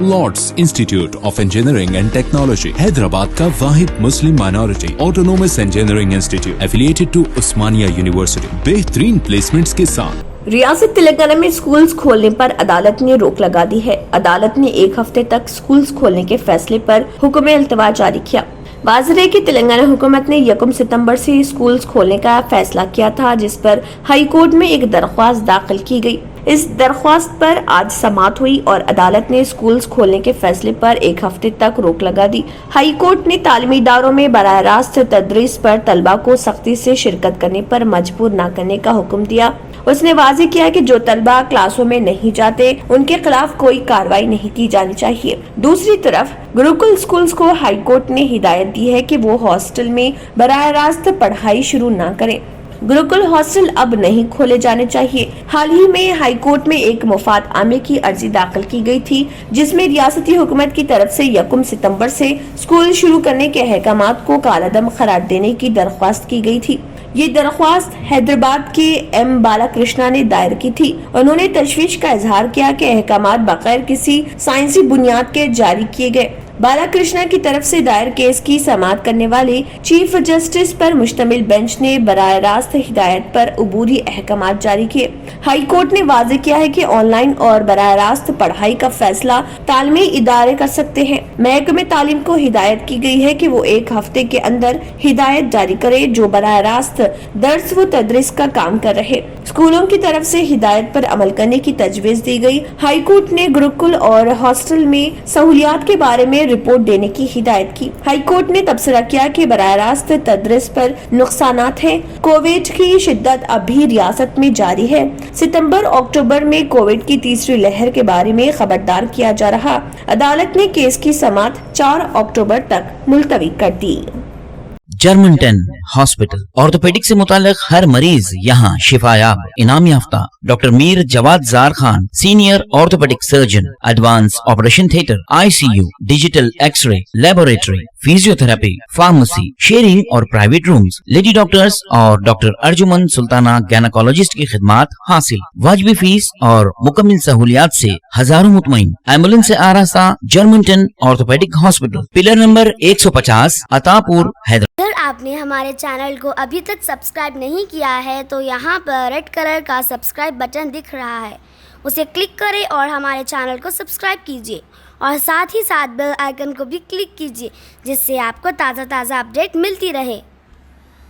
Lord's institute of engineering and technology Hyderabad का वाहिद मुस्लिम minority autonomous engineering institute affiliated to Osmania university बेहतरीन प्लेसमेंट्स के साथ। रियासत तेलंगाना में स्कूल्स खोलने पर अदालत ने रोक लगा दी है। अदालत ने 1 हफ्ते तक स्कूल्स खोलने के फैसले पर हुक्म इल्तवा जारी किया। वाज़ेह है कि तेलंगाना हुकूमत ने 1 सितंबर से स्कूल्स खोलने का फैसला किया था, जिस पर हाई कोर्ट में एक दरख्वास्त दाखिल की गई। इस दरख्वास्त पर आज समाअत हुई और अदालत ने स्कूल्स खोलने के फैसले पर 1 हफ्ते तक रोक लगा दी। हाई कोर्ट ने तालीमी इदारों में बराह रास्त तदरीस पर तलबा को सख्ती से शिरकत करने पर मजबूर न करने का हुक्म दिया। उसने वाज़ेह किया कि जो तलबा क्लासों में नहीं जाते उनके खिलाफ कोई कार्रवाई नहीं की जानी चाहिए। दूसरी तरफ गुरुकुल स्कूल्स को हाई कोर्ट ने हिदायत दी है कि वो हॉस्टल में बराह रास्त पढ़ाई शुरू न करें। गुरुकुल हॉस्टल अब नहीं खोले जाने चाहिए। हाल ही में हाई कोर्ट में एक मुफाद आमे की अर्जी दाखिल की गई थी, जिसमें रियासती हुकूमत की तरफ से 1 सितंबर से स्कूल शुरू करने के अहकामात को कालादम करार देने की दरख्वास्त की गई थी। ये दरख्वास्त हैदराबाद के एम बालाकृष्णा ने दायर की थी। उन्होंने तशवीश का इजहार किया कि अहकामात बगैर किसी साइंसी बुनियाद के जारी किए गए। बालाकृष्णा की तरफ से दायर केस की समाअत करने वाले चीफ जस्टिस पर मुश्तमिल बेंच ने बराह रास्त हिदायत पर अबूरी अहकामात जारी किए। हाई कोर्ट ने वाज़ेह किया है कि ऑनलाइन और बराह रास्त पढ़ाई का फैसला तालीमी इदारे कर सकते हैं। महकमे तालीम को हिदायत की गई है कि वो 1 हफ्ते के अंदर हिदायत जारी करे जो बराह रास्त दर्स व तदरीस का काम कर रहे। स्कूलों की तरफ से हिदायत पर अमल करने की तजवीज दी गई। हाई कोर्ट ने गुरुकुल और हॉस्टल में सहूलियात के बारे में रिपोर्ट देने की हिदायत की। हाई कोर्ट ने तबसरा किया कि बराह रास्त तदरीस पर नुकसानात हैं। कोविड की शिद्दत अब भी रियासत में जारी है। सितंबर अक्टूबर में कोविड की तीसरी लहर के बारे में खबरदार किया जा रहा। अदालत ने केस की समाअत 4 अक्टूबर तक मुलतवी कर दी। जर्मनटन हॉस्पिटल ऑर्थोपेडिक से मुताल्लिक हर मरीज यहाँ शिफायाब। इनाम याफ्ता doctor Mir Jawad Zar Khan, senior orthopaedic surgeon, advance operation theatre, ICU, digital x-ray, laboratory, physiotherapy, pharmacy, sharing और प्राइवेट रूम्स, लेडी डॉक्टर्स और डॉक्टर अर्जुमन सुल्ताना गैनकोलॉजिस्ट की खिदमात हासिल। वाजिबी फीस और मुकम्मल सहूलियात से हजारों मुतमईन। एम्बुलेंस से आरास्ता Germanton orthopaedic hospital, pillar number 150, Attapur, Hyderabad. अगर आपने हमारे चैनल को अभी तक सब्सक्राइब नहीं किया है तो यहाँ पर रेड कलर का सब्सक्राइब बटन दिख रहा है, उसे क्लिक करें और हमारे चैनल को सब्सक्राइब कीजिए और साथ ही साथ बेल आइकन को भी क्लिक कीजिए, जिससे आपको ताज़ा अपडेट मिलती रहे।